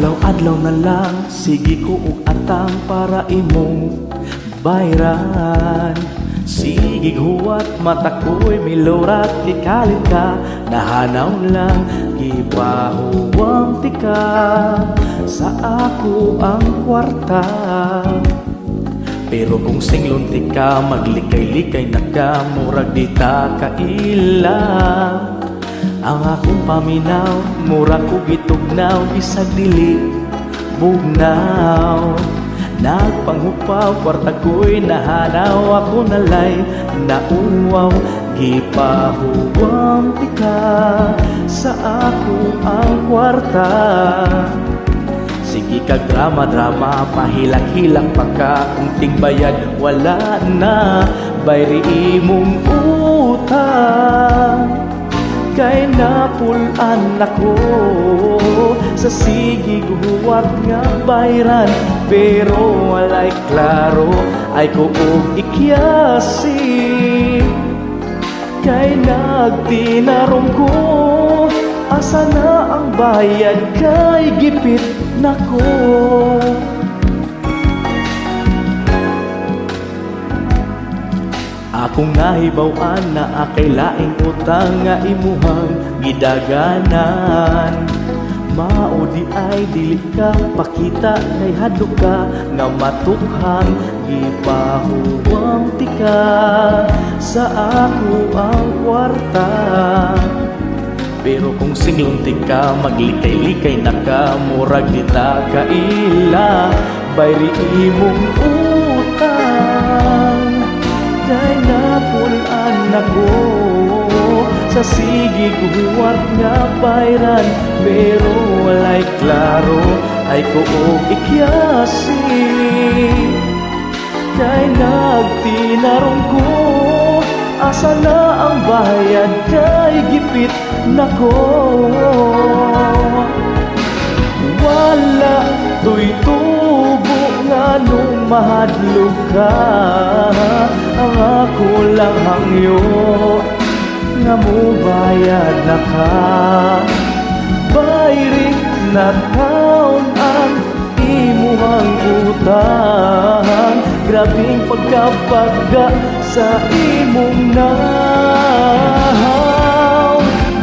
Adlaw-adlaw na lang, sige ko og atang para imong bayran. Sige huwat mata ko'y milorat, ikalit ka, nahanaw lang, gipahuwang tika sa ako ang kwarta. Pero kung singlon ti ka, maglikay-likay na ka, murag di ta kaila. Ang akong paminaw, mura ko gitugnaw, bisag dili bugnaw. Nagpanghupaw, kwarta ko'y nahanaw, ako nalay nauwaw, gipahuwang tika sa ako ang kwarta. Sige ka drama-drama, pahilang-hilang pa ka, kung tingbayad wala na, bayri imong utang. Kay napulan ako sa sige guwat nga bayran, pero walay klaro ay kuog ikyasi. Kay nagtinarong ko, asa na ang bayad, kay gipit nako. Akong nahibaw-an na akay laing utang nga imuhang gidaganan. Mao di ay dili ka pakita, kay hadlo ka nga matukhang gipahuwang tika sa ako ang kwarta. Pero kung singlong tika, maglikay-likay na ka, murag di ta kaila, bayri imong utang. Kay napulan ako sa sige guwat nga bayran, pero walay klaro ay kuog ikyasi. Kay nagtinarong ko, asa na ang bayad, kay gipit nako. Wala to'y tubo nga nung mahadlok ka, ang ako lang hangyo nga mubayad na ka. Bayri na taon ang imuhang utang, grabing pagkapaga sa imong nahaw.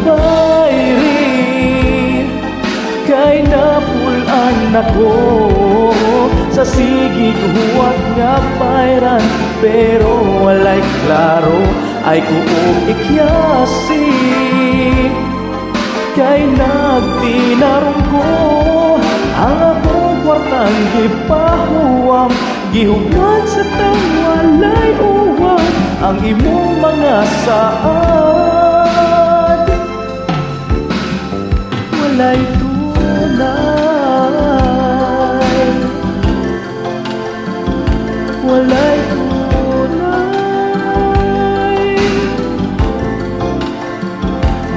Bayri kay napulan ako sa sige huwat nga bayran, pero walay klaro ay kuog ikyasi. Kay nagtinarong ko, ang akong kwartang gipahuwang, gihuwat sa tang walay uwang, ang imong mga saad walay tunay, walay tunay.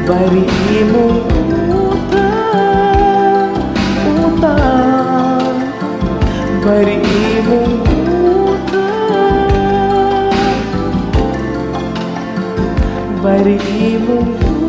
Bayri imong utang, utang, bayri imong utang, bayri imong utang.